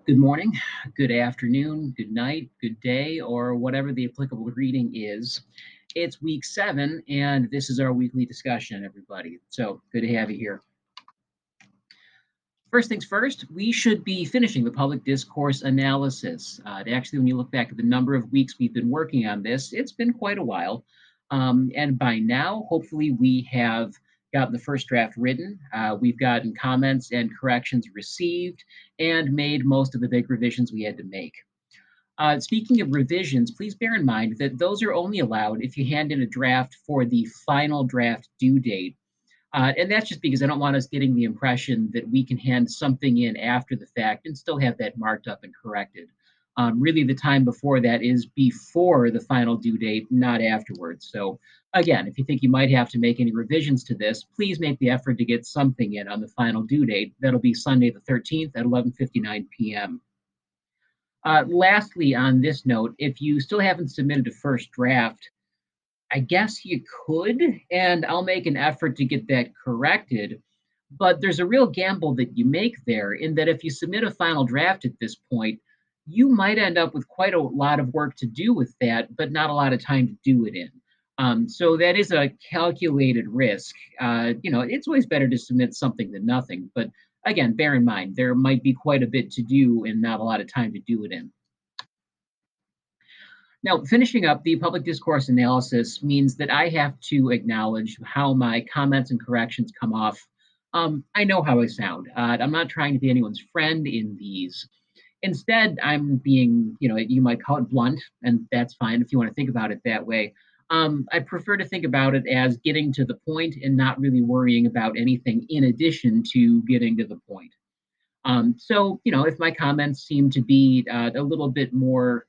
Good morning, good afternoon, good night, good day, or whatever the applicable reading is. It's week 7, and this is our weekly discussion, everybody. So good to have you here. First things first, we should be finishing the public discourse analysis. Actually, when you look back at the number of weeks we've been working on this, it's been quite a while. And by now, hopefully, we have gotten the first draft written. We've gotten comments and corrections received and made most of the big revisions we had to make. Speaking of revisions, please bear in mind that those are only allowed if you hand in a draft for the final draft due date. And that's just because I don't want us getting the impression that we can hand something in after the fact and still have that marked up and corrected. Really, the time before that is before the final due date, not afterwards. So, again, if you think you might have to make any revisions to this, please make the effort to get something in on the final due date. That'll be Sunday the 13th at 11:59 p.m. Lastly, on this note, if you still haven't submitted a first draft, I guess you could, and I'll make an effort to get that corrected. But there's a real gamble that you make there in that if you submit a final draft at this point, you might end up with quite a lot of work to do with that, but not a lot of time to do it in. So that is a calculated risk. It's always better to submit something than nothing. But again, bear in mind, there might be quite a bit to do and not a lot of time to do it in. Now, finishing up, the public discourse analysis means that I have to acknowledge how my comments and corrections come off. I know how I sound. I'm not trying to be anyone's friend in these. Instead, I'm being, you might call it blunt, and that's fine if you want to think about it that way. I prefer to think about it as getting to the point and not really worrying about anything in addition to getting to the point. So, if my comments seem to be a little bit more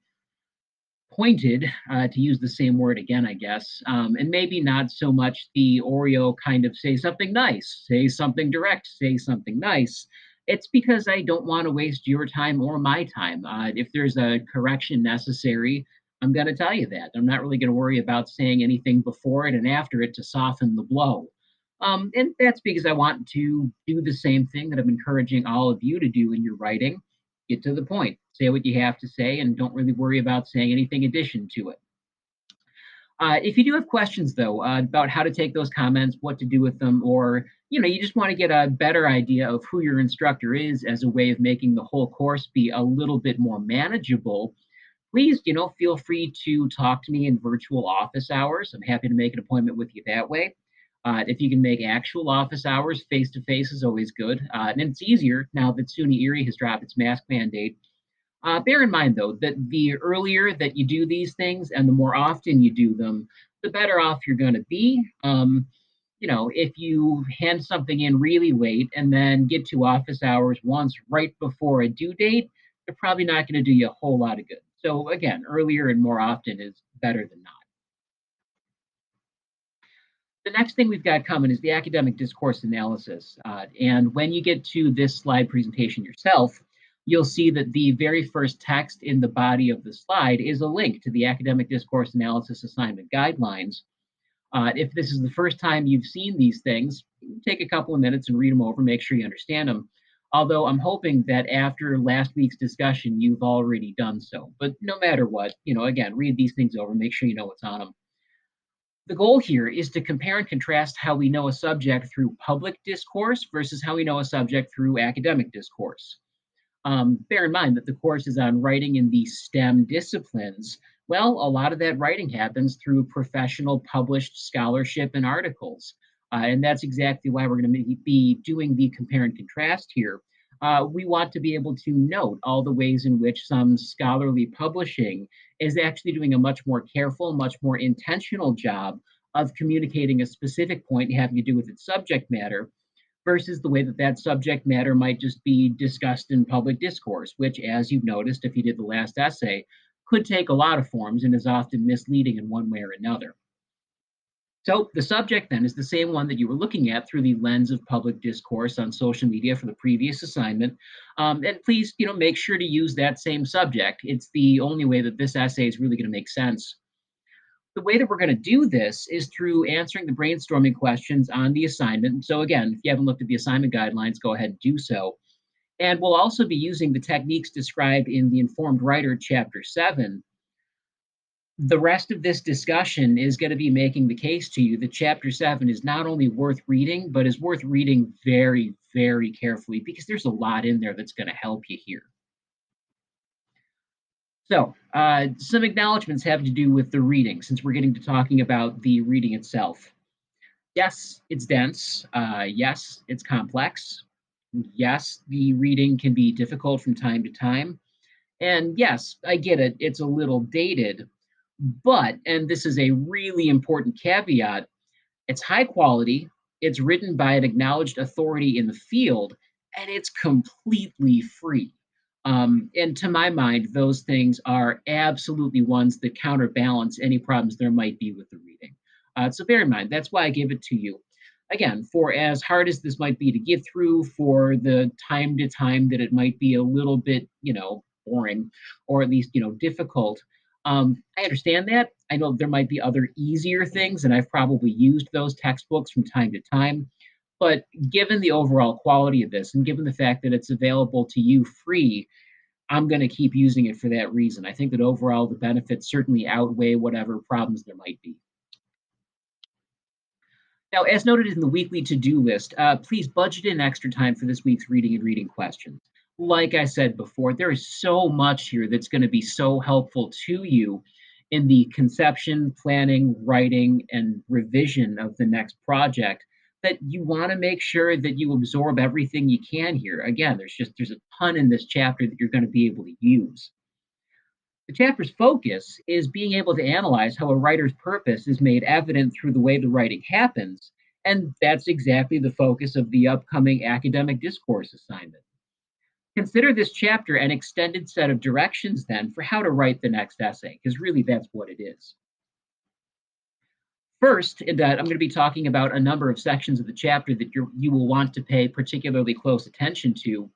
pointed, to use the same word again, I guess, and maybe not so much the Oreo kind of say something nice, say something direct, say something nice. It's because I don't want to waste your time or my time. If there's a correction necessary, I'm going to tell you that. I'm not really going to worry about saying anything before it and after it to soften the blow. And that's because I want to do the same thing that I'm encouraging all of you to do in your writing. Get to the point, say what you have to say, and don't really worry about saying anything addition to it. If you do have questions, though, about how to take those comments, what to do with them, or you just want to get a better idea of who your instructor is as a way of making the whole course be a little bit more manageable, please, feel free to talk to me in virtual office hours. I'm happy to make an appointment with you that way. If you can make actual office hours, face to face is always good. And it's easier now that SUNY Erie has dropped its mask mandate. Bear in mind, though, that the earlier that you do these things and the more often you do them, the better off you're going to be. If you hand something in really late and then get to office hours once right before a due date, they're probably not going to do you a whole lot of good. So, again, earlier and more often is better than not. The next thing we've got coming is the academic discourse analysis. And when you get to this slide presentation yourself, you'll see that the very first text in the body of the slide is a link to the academic discourse analysis assignment guidelines. If this is the first time you've seen these things, take a couple of minutes and read them over, make sure you understand them. Although I'm hoping that after last week's discussion, you've already done so. But no matter what, again, read these things over, make sure you know what's on them. The goal here is to compare and contrast how we know a subject through public discourse versus how we know a subject through academic discourse. Bear in mind that the course is on writing in the STEM disciplines. Well, a lot of that writing happens through professional published scholarship and articles. And that's exactly why we're going to be doing the compare and contrast here. We want to be able to note all the ways in which some scholarly publishing is actually doing a much more careful, much more intentional job of communicating a specific point having to do with its subject matter versus the way that that subject matter might just be discussed in public discourse, which, as you've noticed if you did the last essay, could take a lot of forms and is often misleading in one way or another. So the subject then is the same one that you were looking at through the lens of public discourse on social media for the previous assignment. And please, make sure to use that same subject. It's the only way that this essay is really going to make sense. The way that we're going to do this is through answering the brainstorming questions on the assignment. So again, if you haven't looked at the assignment guidelines, go ahead and do so. And we'll also be using the techniques described in the Informed Writer, Chapter 7. The rest of this discussion is going to be making the case to you that Chapter 7 is not only worth reading, but is worth reading very, very carefully because there's a lot in there that's going to help you here. So, some acknowledgments have to do with the reading since we're getting to talking about the reading itself. Yes, it's dense. Yes, it's complex. Yes, the reading can be difficult from time to time. And yes, I get it, it's a little dated, but, and this is a really important caveat, it's high quality, it's written by an acknowledged authority in the field, and it's completely free. And to my mind, those things are absolutely ones that counterbalance any problems there might be with the reading. So bear in mind, that's why I gave it to you. Again, for as hard as this might be to get through, for the time to time that it might be a little bit, boring, or at least, difficult, I understand that. I know there might be other easier things, and I've probably used those textbooks from time to time. But given the overall quality of this, and given the fact that it's available to you free, I'm going to keep using it for that reason. I think that overall the benefits certainly outweigh whatever problems there might be. Now, as noted in the weekly to-do list, please budget in extra time for this week's reading and reading questions. Like I said before, there is so much here that's going to be so helpful to you in the conception, planning, writing, and revision of the next project that you want to make sure that you absorb everything you can here. Again, there's a ton in this chapter that you're going to be able to use. The chapter's focus is being able to analyze how a writer's purpose is made evident through the way the writing happens, and that's exactly the focus of the upcoming academic discourse assignment. Consider this chapter an extended set of directions, then, for how to write the next essay, because really that's what it is. First, in that I'm going to be talking about a number of sections of the chapter that you will want to pay particularly close attention to,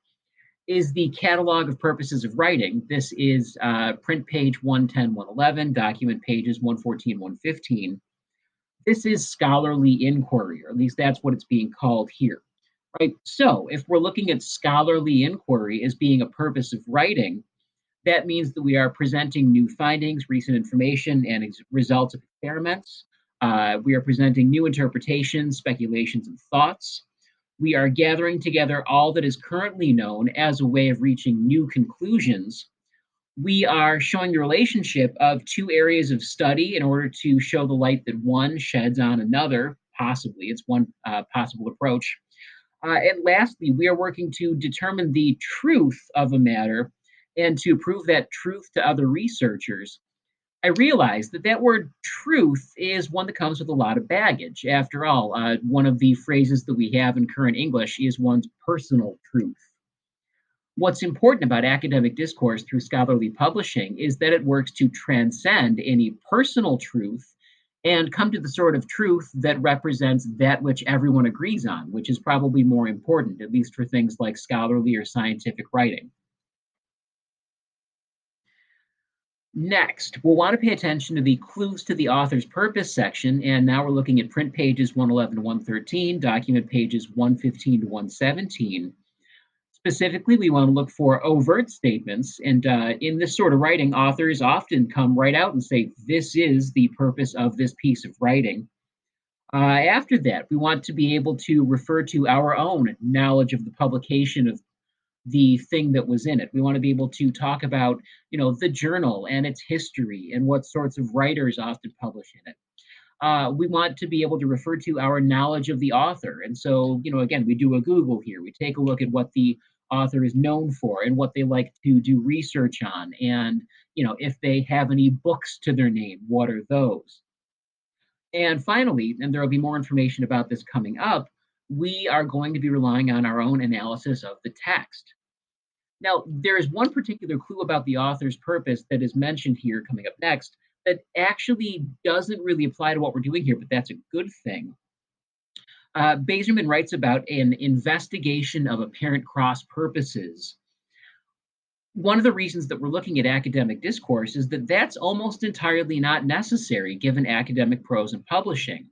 is the catalog of purposes of writing. This is print page 110, 111, document pages 114, 115. This is scholarly inquiry, or at least that's what it's being called here. Right? So, if we're looking at scholarly inquiry as being a purpose of writing, that means that we are presenting new findings, recent information, and results of experiments. We are presenting new interpretations, speculations, and thoughts. We are gathering together all that is currently known as a way of reaching new conclusions. We are showing the relationship of two areas of study in order to show the light that one sheds on another, possibly. It's one possible approach. And lastly, we are working to determine the truth of a matter and to prove that truth to other researchers. I realize that that word truth is one that comes with a lot of baggage. After all, one of the phrases that we have in current English is one's personal truth. What's important about academic discourse through scholarly publishing is that it works to transcend any personal truth and come to the sort of truth that represents that which everyone agrees on, which is probably more important, at least for things like scholarly or scientific writing. Next, we'll want to pay attention to the clues to the author's purpose section, and now we're looking at print pages 111 to 113, document pages 115 to 117. Specifically, we want to look for overt statements, and in this sort of writing, authors often come right out and say, this is the purpose of this piece of writing. After that, we want to be able to refer to our own knowledge of the publication of the thing that was in it. We want to be able to talk about, the journal and its history and what sorts of writers often publish in it. We want to be able to refer to our knowledge of the author. And so, again, we do a Google here. We take a look at what the author is known for and what they like to do research on. And, if they have any books to their name, what are those? And finally, and there will be more information about this coming up, we are going to be relying on our own analysis of the text. Now, there is one particular clue about the author's purpose that is mentioned here coming up next that actually doesn't really apply to what we're doing here, but that's a good thing. Bazerman writes about an investigation of apparent cross purposes. One of the reasons that we're looking at academic discourse is that that's almost entirely not necessary given academic prose and publishing.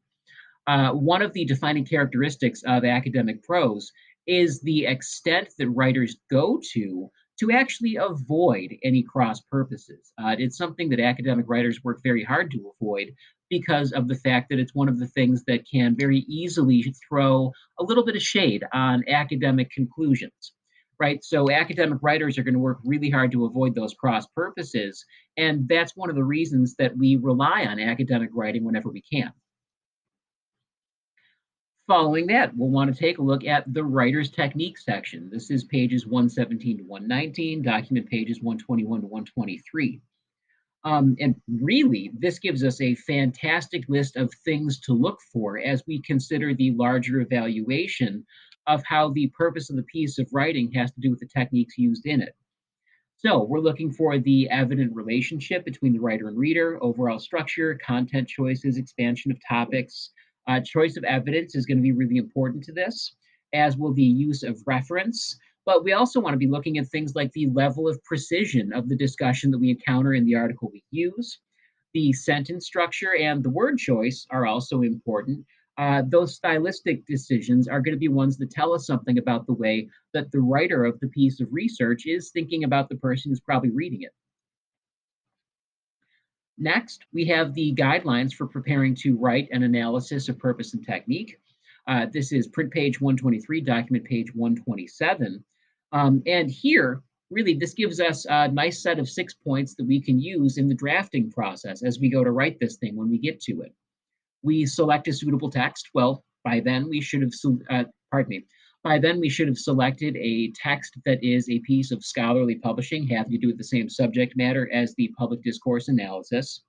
One of the defining characteristics of academic prose is the extent that writers go to actually avoid any cross purposes. It's something that academic writers work very hard to avoid because of the fact that it's one of the things that can very easily throw a little bit of shade on academic conclusions. Right. So academic writers are going to work really hard to avoid those cross purposes. And that's one of the reasons that we rely on academic writing whenever we can. Following that, we'll want to take a look at the writer's technique section. This is pages 117 to 119, document pages 121 to 123. And really, this gives us a fantastic list of things to look for as we consider the larger evaluation of how the purpose of the piece of writing has to do with the techniques used in it. So we're looking for the evident relationship between the writer and reader, overall structure, content choices, expansion of topics. Choice of evidence is going to be really important to this, as will the use of reference. But we also want to be looking at things like the level of precision of the discussion that we encounter in the article we use. The sentence structure and the word choice are also important. Those stylistic decisions are going to be ones that tell us something about the way that the writer of the piece of research is thinking about the person who's probably reading it. Next, we have the guidelines for preparing to write an analysis of purpose and technique. This is print page 123, document page 127. And here, really, this gives us a nice set of 6 points that we can use in the drafting process as we go to write this thing when we get to it. We select a suitable text. Well, by then we should have, pardon me, by then we should have selected a text that is a piece of scholarly publishing having to do with the same subject matter as the public discourse analysis.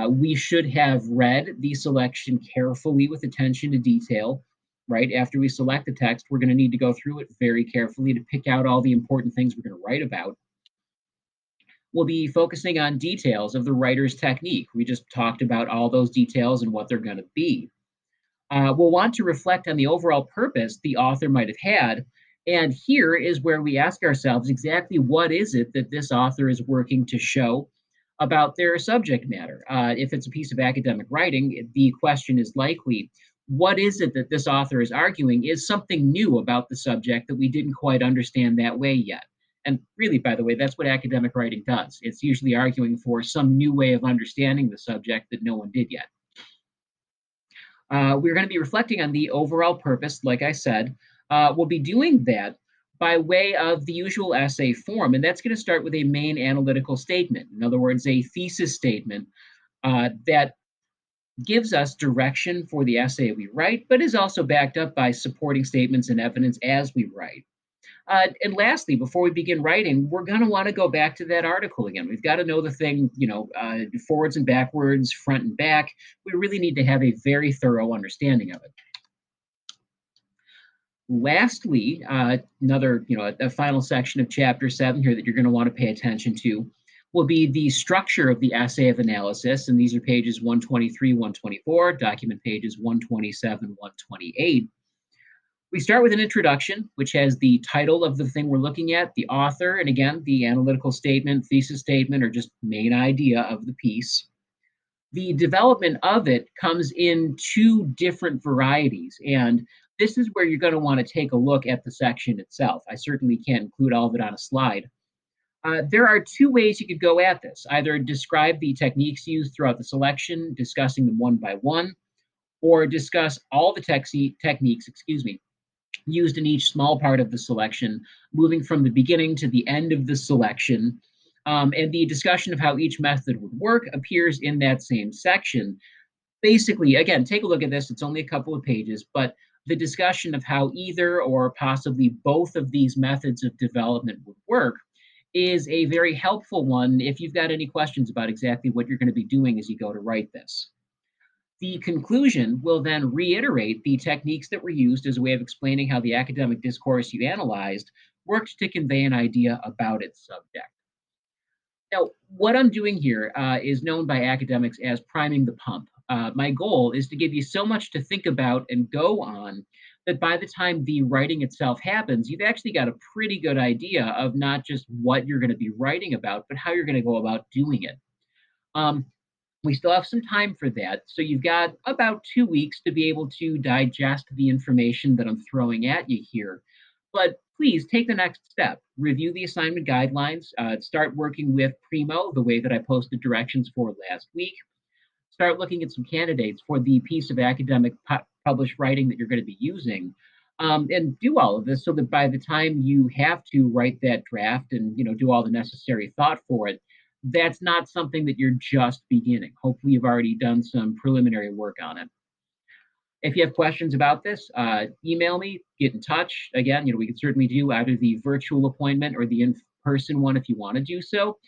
We should have read the selection carefully with attention to detail. Right after we select the text, we're going to need to go through it very carefully to pick out all the important things we're going to write about. We'll be focusing on details of the writer's technique. We just talked about all those details and what they're going to be. We'll want to reflect on the overall purpose the author might have had. And here is where we ask ourselves exactly what is it that this author is working to show about their subject matter. If it's a piece of academic writing, the question is likely what is it that this author is arguing is something new about the subject that we didn't quite understand that way yet. And really, by the way, that's what academic writing does. It's usually arguing for some new way of understanding the subject that no one did yet. We're going to be reflecting on the overall purpose, like I said. We'll be doing that by way of the usual essay form, and that's going to start with a main analytical statement. In other words, a thesis statement that gives us direction for the essay we write, but is also backed up by supporting statements and evidence as we write. And lastly, before we begin writing, we're going to want to go back to that article again. We've got to know the thing, forwards and backwards, front and back. We really need to have a very thorough understanding of it. Lastly, another, a final section of chapter 7 here that you're going to want to pay attention to will be the structure of the essay of analysis. And these are pages 123, 124, document pages 127, 128. We start with an introduction, which has the title of the thing we're looking at, the author, and again, the analytical statement, thesis statement, or just main idea of the piece. The development of it comes in two different varieties, and this is where you're going to want to take a look at the section itself. I certainly can't include all of it on a slide. There are two ways you could go at this. Either describe the techniques used throughout the selection, discussing them one by one, or discuss all the techniques, used in each small part of the selection, moving from the beginning to the end of the selection. And the discussion of how each method would work appears in that same section. Basically, again, take a look at this. It's only a couple of pages, but the discussion of how either or possibly both of these methods of development would work is a very helpful one if you've got any questions about exactly what you're going to be doing as you go to write this. The conclusion will then reiterate the techniques that were used as a way of explaining how the academic discourse you analyzed worked to convey an idea about its subject. Now, what I'm doing here is known by academics as priming the pump. My goal is to give you so much to think about and go on that by the time the writing itself happens, you've actually got a pretty good idea of not just what you're going to be writing about, but how you're going to go about doing it. Um, We still have some time for that. So you've got about 2 weeks to be able to digest the information that I'm throwing at you here. But please take the next step. Review the assignment guidelines. Start working with Primo, the way that I posted directions for last week. Start looking at some candidates for the piece of academic published writing that you're going to be using. And do all of this so that by the time you have to write that draft and do all the necessary thought for it, that's not something that you're just beginning. Hopefully, you've already done some preliminary work on it. If you have questions about this, email me, get in touch. Again, we can certainly do either the virtual appointment or the in-person one if you want to do so.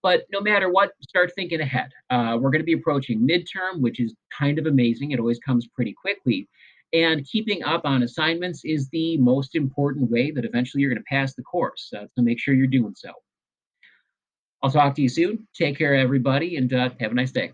But no matter what, start thinking ahead. We're going to be approaching midterm, which is kind of amazing. It always comes pretty quickly. And keeping up on assignments is the most important way that eventually you're going to pass the course. So make sure you're doing so. I'll talk to you soon. Take care, everybody, and have a nice day.